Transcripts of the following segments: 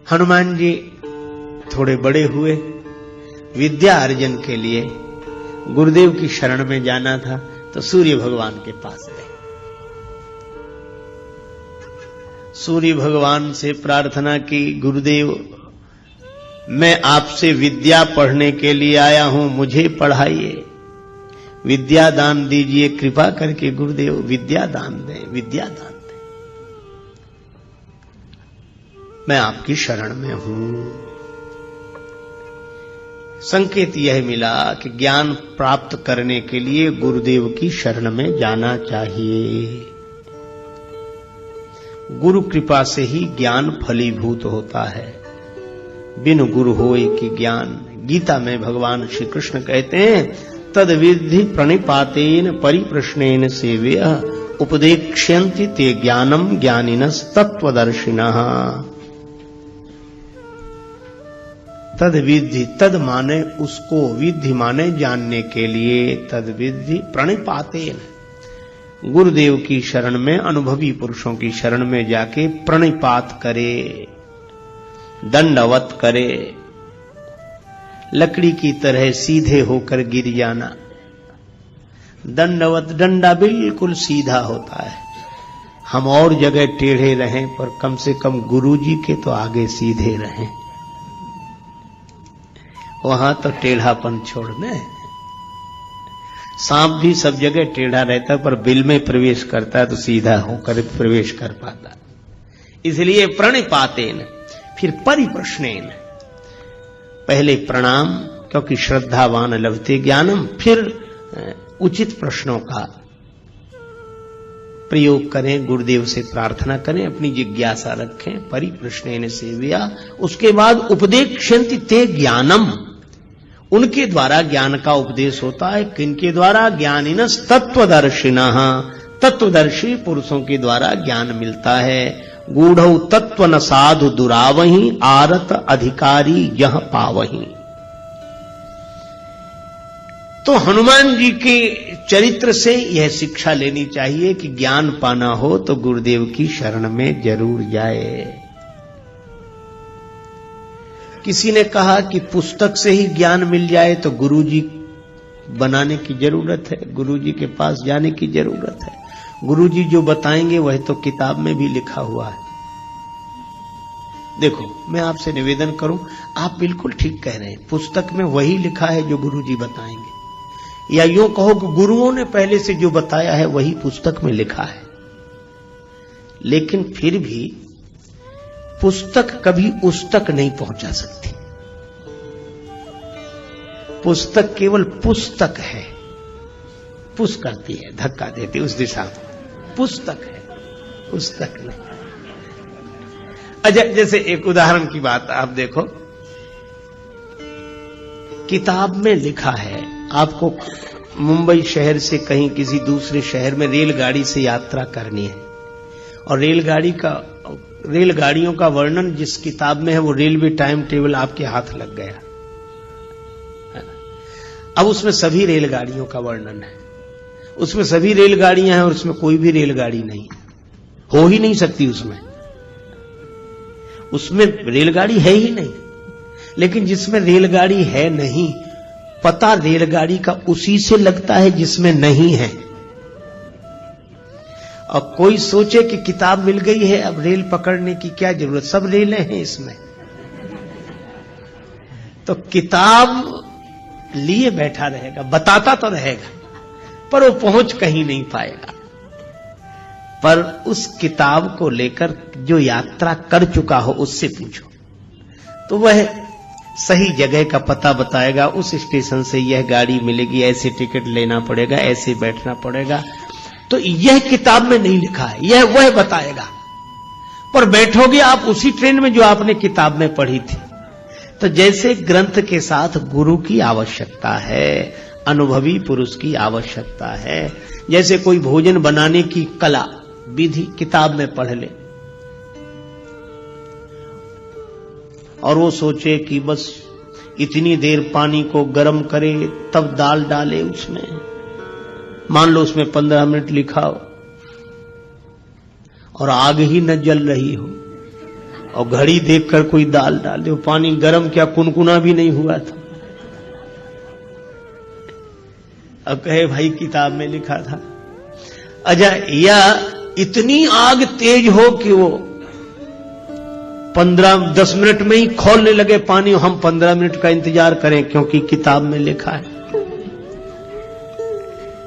हनुमान जी थोड़े बड़े हुए, विद्या अर्जन के लिए गुरुदेव की शरण में जाना था, तो सूर्य भगवान के पास गए। सूर्य भगवान से प्रार्थना की, गुरुदेव मैं आपसे विद्या पढ़ने के लिए आया हूं, मुझे पढ़ाइए, विद्या दान दीजिए, कृपा करके गुरुदेव विद्या दान दें, विद्या दान दें, मैं आपकी शरण में हूं। संकेत यह मिला कि ज्ञान प्राप्त करने के लिए गुरुदेव की शरण में जाना चाहिए। गुरु कृपा से ही ज्ञान फलीभूत होता है, बिनु गुरु होए कि ज्ञान। गीता में भगवान श्री कृष्ण कहते हैं, तद विद्धि प्रणिपातेन परिप्रश्नेन सेव्य उपदेक्ष्यन्ति ते ज्ञानम ज्ञानिनस् तत्वदर्शिनः। तद विद्धि, तद माने उसको, विद्धि माने जानने के लिए, तद विद्धि प्रणिपातेन, गुरुदेव की शरण में, अनुभवी पुरुषों की शरण में जाके प्रणिपात करे, दंडवत करे, लकड़ी की तरह सीधे होकर गिर जाना। दंडवत, डंडा बिल्कुल सीधा होता है। हम और जगह टेढ़े रहें, पर कम से कम गुरुजी के तो आगे सीधे रहें, वहां तो टेढ़ापन छोड़ना। सांप भी सब जगह टेढ़ा रहता है, पर बिल में प्रवेश करता है तो सीधा होकर प्रवेश कर पाता। इसलिए प्रणिपातेन, फिर परिप्रश्नेन, पहले प्रणाम, क्योंकि श्रद्धावान लभते ज्ञानम, फिर उचित प्रश्नों का प्रयोग करें, गुरुदेव से प्रार्थना करें, अपनी जिज्ञासा रखें, परिप्रश्नेन सेव्या। उसके बाद उपदेक्ष्यन्ति ते ज्ञानम, उनके द्वारा ज्ञान का उपदेश होता है। किनके द्वारा? ज्ञानिनस् तत्वदर्शिनः, तत्वदर्शी पुरुषों के द्वारा ज्ञान मिलता है। गूढ़ौ तत्व न साधु दुरावही, आरत अधिकारी यह पावही। तो हनुमान जी के चरित्र से यह शिक्षा लेनी चाहिए कि ज्ञान पाना हो तो गुरुदेव की शरण में जरूर जाए। किसी ने कहा कि पुस्तक से ही ज्ञान मिल जाए तो गुरुजी बनाने की जरूरत है, गुरुजी के पास जाने की जरूरत है। गुरुजी जो बताएंगे वह तो किताब में भी लिखा हुआ है। देखो, मैं आपसे निवेदन करूं, आप बिल्कुल ठीक कह रहे हैं, पुस्तक में वही लिखा है जो गुरुजी बताएंगे, या यूं कहो कि गुरुओं ने पहले से जो बताया है वही पुस्तक में लिखा है। लेकिन फिर भी पुस्तक कभी उस तक नहीं पहुंचा सकती। पुस्तक केवल पुस्तक है, पुश करती है, धक्का देती उस दिशा में, पुस्तक है, पुस्तक नहीं। अच्छा, जैसे एक उदाहरण की बात आप देखो, किताब में लिखा है आपको मुंबई शहर से कहीं किसी दूसरे शहर में रेलगाड़ी से यात्रा करनी है, और रेलगाड़ियों का वर्णन जिस किताब में है वो रेलवे टाइम टेबल आपके हाथ लग गया। अब उसमें सभी रेलगाड़ियों का वर्णन है, उसमें सभी रेलगाड़ियां हैं और उसमें कोई भी रेलगाड़ी नहीं, हो ही नहीं सकती उसमें रेलगाड़ी है ही नहीं। लेकिन जिसमें रेलगाड़ी है नहीं, पता रेलगाड़ी का उसी से लगता है जिसमें नहीं है। और कोई सोचे कि किताब मिल गई है, अब रेल पकड़ने की क्या जरूरत, सब रेलें हैं इसमें। तो किताब लिए बैठा रहेगा, बताता तो रहेगा, पर वो पहुंच कहीं नहीं पाएगा। पर उस किताब को लेकर जो यात्रा कर चुका हो उससे पूछो, तो वह सही जगह का पता बताएगा। उस स्टेशन से यह गाड़ी मिलेगी, ऐसे टिकट लेना पड़ेगा, ऐसे बैठना पड़ेगा। तो यह किताब में नहीं लिखा है, यह वह बताएगा। पर बैठोगे आप उसी ट्रेन में जो आपने किताब में पढ़ी थी। तो जैसे ग्रंथ के साथ गुरु की आवश्यकता है, अनुभवी पुरुष की आवश्यकता है। जैसे कोई भोजन बनाने की कला विधि किताब में पढ़ ले और वो सोचे कि बस इतनी देर पानी को गर्म करे तब दाल डाले उसमें, मान लो उसमें 15 मिनट लिखा हो और आग ही न जल रही हो, और घड़ी देखकर कोई दाल डाल दे, पानी गर्म क्या कुनकुना भी नहीं हुआ था। अब कहे भाई किताब में लिखा था। अच्छा, या इतनी आग तेज हो कि वो 15-10 मिनट में ही खौलने लगे पानी, हम 15 मिनट का इंतजार करें क्योंकि किताब में लिखा है।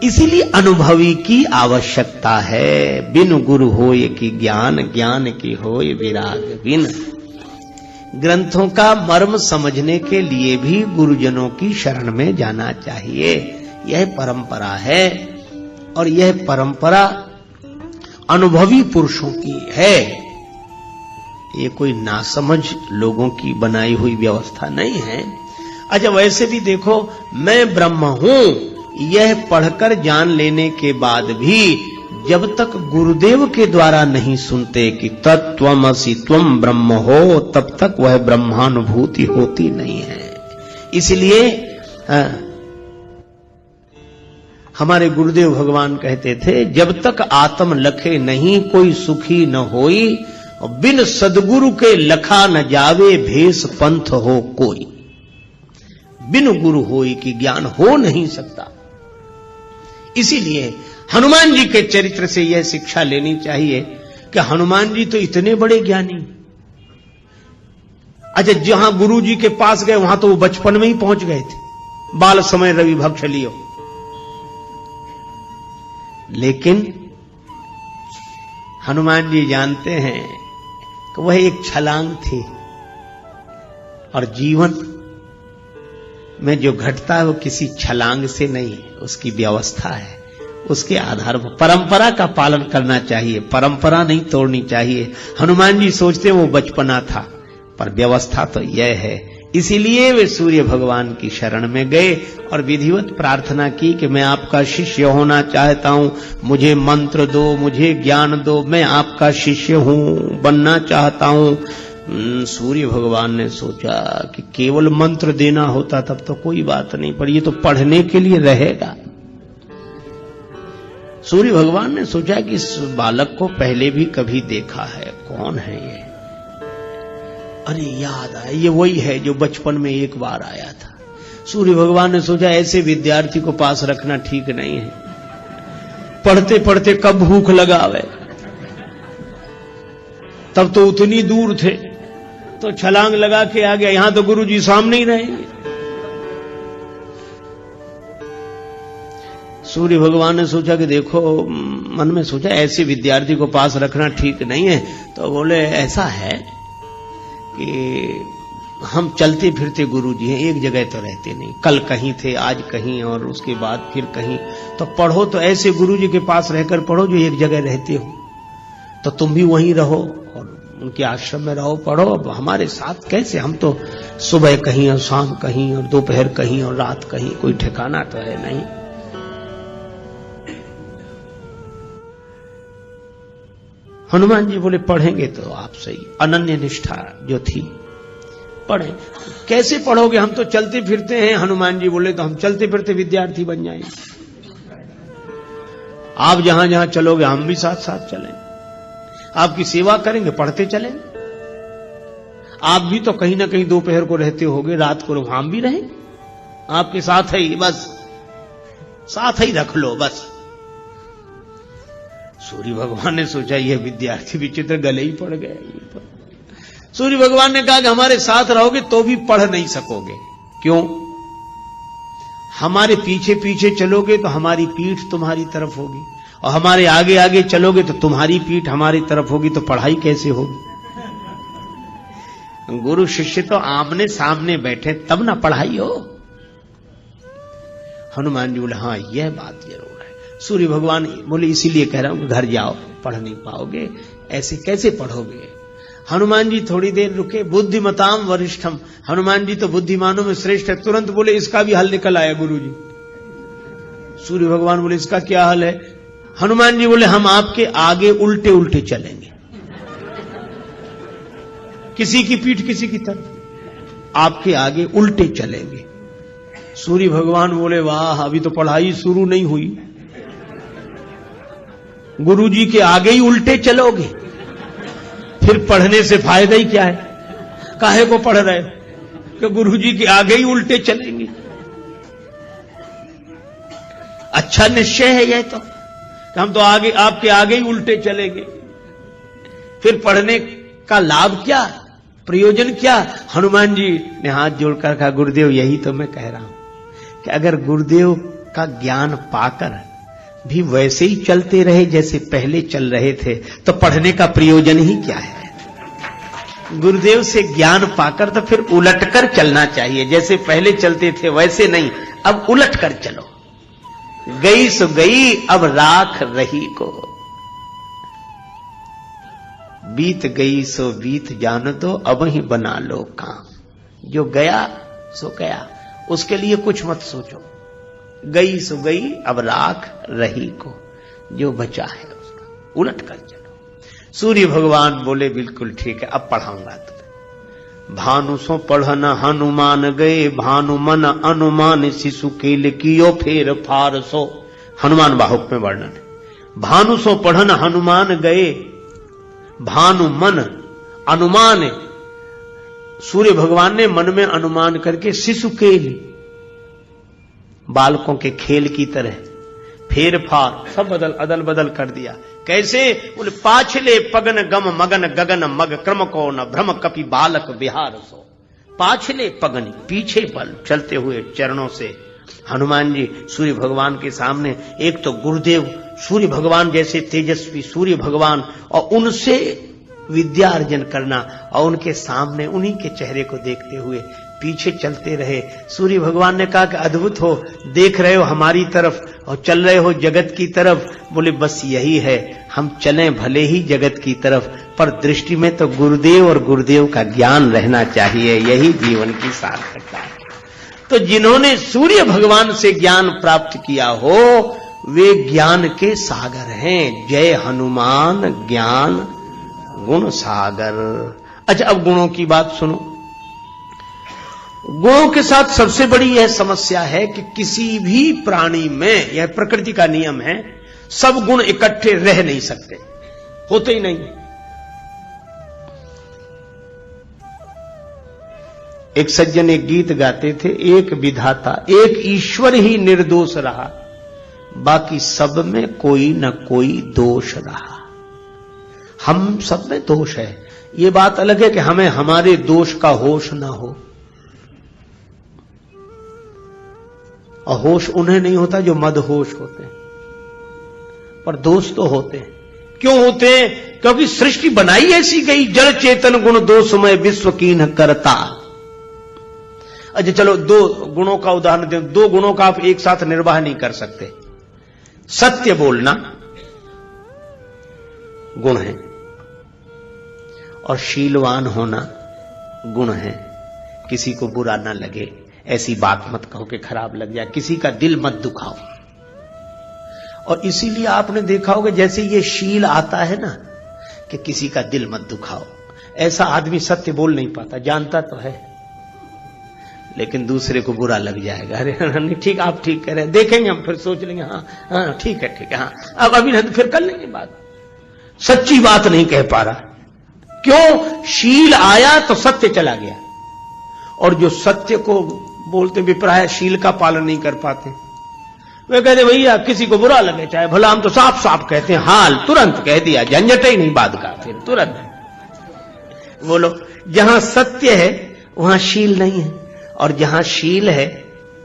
इसीलिए अनुभवी की आवश्यकता है। बिन गुरु होय की ज्ञान, ज्ञान की होय विराग बिन। ग्रंथों का मर्म समझने के लिए भी गुरुजनों की शरण में जाना चाहिए। यह परंपरा है और यह परंपरा अनुभवी पुरुषों की है। ये कोई नासमझ लोगों की बनाई हुई व्यवस्था नहीं है। अच्छा, वैसे भी देखो, मैं ब्रह्म हूं यह पढ़कर जान लेने के बाद भी जब तक गुरुदेव के द्वारा नहीं सुनते कि तत्त्वमसि त्वं ब्रह्म हो, तब तक वह ब्रह्मानुभूति होती नहीं है। इसलिए हमारे गुरुदेव भगवान कहते थे, जब तक आत्म लखे नहीं कोई सुखी न होई, और बिन सदगुरु के लखा न जावे भेष पंथ हो कोई। बिन गुरु होई कि ज्ञान हो नहीं सकता। इसीलिए हनुमान जी के चरित्र से यह शिक्षा लेनी चाहिए कि हनुमान जी तो इतने बड़े ज्ञानी। अच्छा, जहां गुरु जी के पास गए वहां तो वो बचपन में ही पहुंच गए थे, बाल समय रवि भक्ष लियो। लेकिन हनुमान जी जानते हैं कि वह एक छलांग थी और जीवन में जो घटता है वो किसी छलांग से नहीं है, उसकी व्यवस्था है। उसके आधार पर परंपरा का पालन करना चाहिए, परंपरा नहीं तोड़नी चाहिए। हनुमान जी सोचते वो बचपना था, पर व्यवस्था तो यह है। इसीलिए वे सूर्य भगवान की शरण में गए और विधिवत प्रार्थना की कि मैं आपका शिष्य होना चाहता हूं, मुझे मंत्र दो, मुझे ज्ञान दो, मैं आपका शिष्य हूं, बनना चाहता हूं। सूर्य भगवान ने सोचा कि केवल मंत्र देना होता तब तो कोई बात नहीं, पर ये तो पढ़ने के लिए रहेगा। सूर्य भगवान ने सोचा कि इस बालक को पहले भी कभी देखा है, कौन है ये? अरे याद आया, ये वही है जो बचपन में एक बार आया था। सूर्य भगवान ने सोचा ऐसे विद्यार्थी को पास रखना ठीक नहीं है, पढ़ते पढ़ते कब भूख लगावे। तब तो उतनी दूर थे, तो छलांग लगा के आ गया। यहां तो गुरुजी सामने ही रहेंगे। सूर्य भगवान ने सोचा कि देखो, मन में सोचा ऐसे विद्यार्थी को पास रखना ठीक नहीं है। तो बोले ऐसा है कि हम चलते फिरते गुरुजी हैं, एक जगह तो रहते नहीं, कल कहीं थे, आज कहीं, और उसके बाद फिर कहीं। तो पढ़ो तो ऐसे गुरुजी के पास रहकर पढ़ो जो एक जगह रहते हो। तो तुम भी वहीं रहो और उनके आश्रम में रहो, पढ़ो। अब हमारे साथ कैसे? हम तो सुबह कहीं और शाम कहीं और दोपहर कहीं और रात कहीं, कोई ठिकाना तो है नहीं। हनुमान जी बोले पढ़ेंगे तो आप सही। अनन्य निष्ठा जो थी, पढ़े। कैसे पढ़ोगे? हम तो चलते फिरते हैं। हनुमान जी बोले तो हम चलते फिरते विद्यार्थी बन जाएंगे। आप जहां जहां चलोगे हम भी साथ साथ चलेंगे, आपकी सेवा करेंगे, पढ़ते चलेंगे। आप भी तो कहीं ना कहीं दोपहर को रहते होगे, रात को हम भी रहेंगे आपके साथ ही, बस साथ ही रख लो बस। सूर्य भगवान ने सोचा यह विद्यार्थी विचित्र, गले ही पड़ गए। तो सूर्य भगवान ने कहा कि हमारे साथ रहोगे तो भी पढ़ नहीं सकोगे। क्यों? हमारे पीछे पीछे चलोगे तो हमारी पीठ तुम्हारी तरफ होगी, और हमारे आगे आगे चलोगे तो तुम्हारी पीठ हमारी तरफ होगी, तो पढ़ाई कैसे होगी? गुरु शिष्य तो आमने सामने बैठे तब ना पढ़ाई हो। हनुमान जी बोले हाँ यह बात जरूर है। सूर्य भगवान बोले इसीलिए कह रहा हूं कि घर जाओ, पढ़ नहीं पाओगे, ऐसे कैसे पढ़ोगे? हनुमान जी थोड़ी देर रुके। बुद्धिमताम वरिष्ठम, हनुमान जी तो बुद्धिमानों में श्रेष्ठ है। तुरंत बोले इसका भी हल निकल आया गुरु जी। सूर्य भगवान बोले इसका क्या हल है? हनुमान जी बोले हम आपके आगे उल्टे उल्टे चलेंगे, किसी की पीठ किसी की तरफ, आपके आगे उल्टे चलेंगे। सूर्य भगवान बोले वाह, अभी तो पढ़ाई शुरू नहीं हुई, गुरु जी के आगे ही उल्टे चलोगे, फिर पढ़ने से फायदा ही क्या है? काहे को पढ़ रहे कि गुरुजी के आगे ही उल्टे चलेंगे। अच्छा निश्चय है यह तो, हम तो आगे आपके आगे ही उल्टे चलेंगे। फिर पढ़ने का लाभ क्या, प्रयोजन क्या? हनुमान जी ने हाथ जोड़कर कहा, गुरुदेव यही तो मैं कह रहा हूं कि अगर गुरुदेव का ज्ञान पाकर भी वैसे ही चलते रहे जैसे पहले चल रहे थे तो पढ़ने का प्रयोजन ही क्या है? गुरुदेव से ज्ञान पाकर तो फिर उलटकर चलना चाहिए, जैसे पहले चलते थे वैसे नहीं, अब उलट कर चलो। गई सो गई अब राख रही को, बीत गई सो बीत जान दो अब ही बना लो काम। जो गया सो गया, उसके लिए कुछ मत सोचो। गई सो गई अब राख रही को, जो बचा है उसका उलट कर चलो। सूर्य भगवान बोले बिल्कुल ठीक है, अब पढ़ाऊंगा तुम्हें। भानु सो पढ़न हनुमान गए, भानु मन अनुमान शिशु केल कियो फेर फार सो। हनुमान बाहुक में वर्णन है। भानु सो पढ़न हनुमान गए, भानु मन अनुमान, सूर्य भगवान ने मन में अनुमान करके शिशु केल, बालकों के खेल की तरह फेर फार सब अदल बदल कर दिया। कैसे? बोले पाछले पगन गम मगन गगन मग क्रम को न भ्रम कपि बालक बिहार सो। पाछले पगन पीछे पल चलते हुए चरणों से हनुमान जी सूर्य भगवान के सामने, एक तो गुरुदेव सूर्य भगवान जैसे तेजस्वी सूर्य भगवान, और उनसे विद्या अर्जन करना, और उनके सामने उन्हीं के चेहरे को देखते हुए पीछे चलते रहे। सूर्य भगवान ने कहा कि अद्भुत हो, देख रहे हो हमारी तरफ और चल रहे हो जगत की तरफ। बोले बस यही है, हम चलें भले ही जगत की तरफ, पर दृष्टि में तो गुरुदेव और गुरुदेव का ज्ञान रहना चाहिए, यही जीवन की सार्थकता है। तो जिन्होंने सूर्य भगवान से ज्ञान प्राप्त किया हो वे ज्ञान के सागर हैं। जय हनुमान ज्ञान गुण सागर। अच्छा, अब गुणों की बात सुनो। गुणों के साथ सबसे बड़ी यह समस्या है कि किसी भी प्राणी में, यह प्रकृति का नियम है, सब गुण इकट्ठे रह नहीं सकते, होते ही नहीं। एक सज्जन एक गीत गाते थे, एक विधाता एक ईश्वर ही निर्दोष रहा, बाकी सब में कोई न कोई दोष रहा। हम सब में दोष है, ये बात अलग है कि हमें हमारे दोष का होश ना हो, और होश उन्हें नहीं होता जो मदहोश होते हैं, पर दोष तो होते हैं। क्यों होते हैं? क्योंकि सृष्टि बनाई ऐसी गई, जड़ चेतन गुण दोषमय विश्व कीन्ह करता। अच्छा चलो, दो गुणों का उदाहरण दें। दो गुणों का आप एक साथ निर्वाह नहीं कर सकते। सत्य बोलना गुण है, और शीलवान होना गुण है। किसी को बुरा ना लगे ऐसी बात मत कहो कि खराब लग जाए, किसी का दिल मत दुखाओ। और इसीलिए आपने देखा होगा जैसे ये शील आता है ना कि किसी का दिल मत दुखाओ, ऐसा आदमी सत्य बोल नहीं पाता, जानता तो है लेकिन दूसरे को बुरा लग जाएगा। अरे नहीं ठीक, आप ठीक कह रहे हैं, देखेंगे हम, फिर सोच लेंगे, हाँ ठीक है हाँ, अब अभी नहीं फिर कर लेंगे बात। सच्ची बात नहीं कह पा रहा, क्यों? शील आया तो सत्य चला गया, और जो सत्य को बोलते विप्राय शील का पालन नहीं कर पाते, वे कहते भैया किसी को बुरा लगे चाहे भला, हम तो साफ साफ कहते हैं, हाल तुरंत कह दिया, झंझट ही नहीं बात का, फिर तुरंत बोलो। जहां सत्य है वहां शील नहीं है, और जहां शील है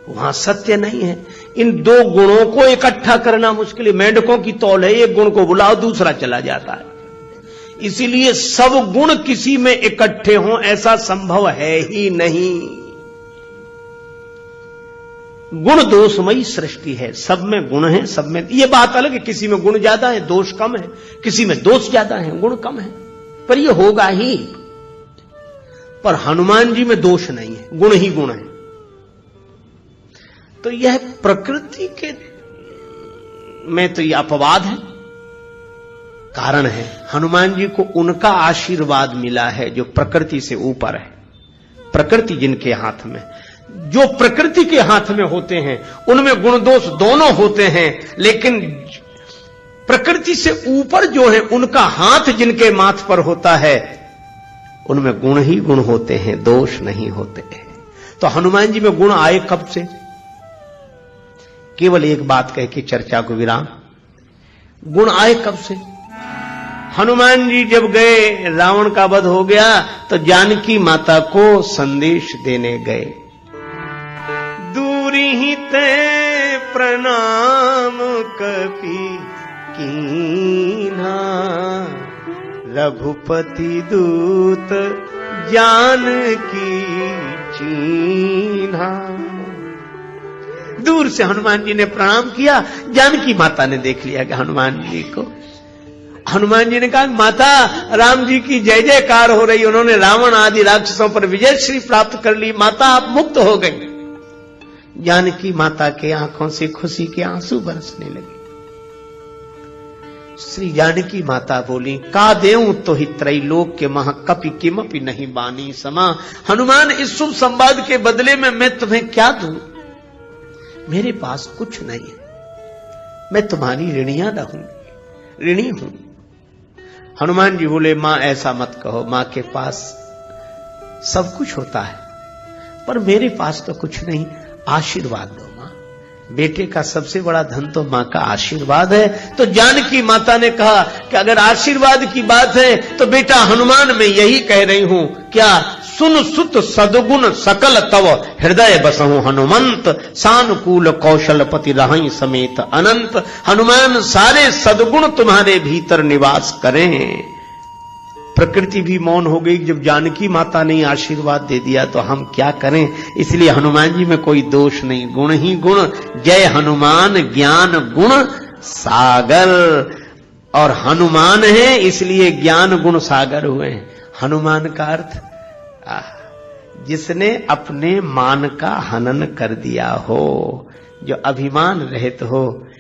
वहां सत्य नहीं है। इन दो गुणों को इकट्ठा करना मुश्किल है। मेंढकों की तौल है, एक गुण को बुलाओ दूसरा चला जाता है। इसीलिए सब गुण किसी में इकट्ठे हों ऐसा संभव है ही नहीं। गुण दोषमयी सृष्टि है, सब में गुण है, सब में। यह बात अलग है, किसी में गुण ज्यादा है दोष कम है, किसी में दोष ज्यादा है गुण कम है, पर यह होगा ही। पर हनुमान जी में दोष नहीं है, गुण ही गुण है। तो यह प्रकृति के में तो यह अपवाद है, कारण है। हनुमान जी को उनका आशीर्वाद मिला है जो प्रकृति से ऊपर है। प्रकृति जिनके हाथ में, जो प्रकृति के हाथ में होते हैं उनमें गुण दोष दोनों होते हैं, लेकिन प्रकृति से ऊपर जो है उनका हाथ जिनके माथ पर होता है उनमें गुण ही गुण होते हैं, दोष नहीं होते हैं। तो हनुमान जी में गुण आए कब से? केवल एक बात कह के चर्चा को विराम। गुण आए कब से? हनुमान जी जब गए, रावण का वध हो गया तो जानकी माता को संदेश देने गए। दूरी ही ते प्रणाम कपि कीन्हा, रघुपति दूत जानकी चीन्हा। दूर से हनुमान जी ने प्रणाम किया। जानकी माता ने देख लिया कि हनुमान जी को। हनुमान जी ने कहा, माता राम जी की जय जयकार हो रही, उन्होंने रावण आदि राक्षसों पर विजय श्री प्राप्त कर ली, माता आप मुक्त हो गई। जानकी माता के आंखों से खुशी के आंसू बरसने लगे। श्री जानकी माता बोली, का देऊं तो ही त्रैलोक के महा कपि किमपि नहीं बानी समा। हनुमान, इस शुभ संवाद के बदले में मैं तुम्हें क्या दूं? मेरे पास कुछ नहीं है, मैं तुम्हारी ऋणिया रहूंगी, ऋणी हूं। हनुमान जी बोले, मां ऐसा मत कहो, मां के पास सब कुछ होता है पर मेरे पास तो कुछ नहीं, आशीर्वाद दो मां। बेटे का सबसे बड़ा धन तो मां का आशीर्वाद है। तो जानकी माता ने कहा कि अगर आशीर्वाद की बात है तो बेटा हनुमान मैं यही कह रही हूं, क्या सुन सुत सदगुण सकल तव हृदय बसहु हनुमंत, सानुकूल कौशलपति रहई समेत अनंत। हनुमान, सारे सदगुण तुम्हारे भीतर निवास करें। प्रकृति भी मौन हो गई। जब जानकी माता ने आशीर्वाद दे दिया तो हम क्या करें? इसलिए हनुमान जी में कोई दोष नहीं, गुण ही गुण। जय हनुमान ज्ञान गुण सागर। और हनुमान है इसलिए ज्ञान गुण सागर हुए हैं। हनुमान का अर्थ जिसने अपने मान का हनन कर दिया हो, जो अभिमान रहित हो,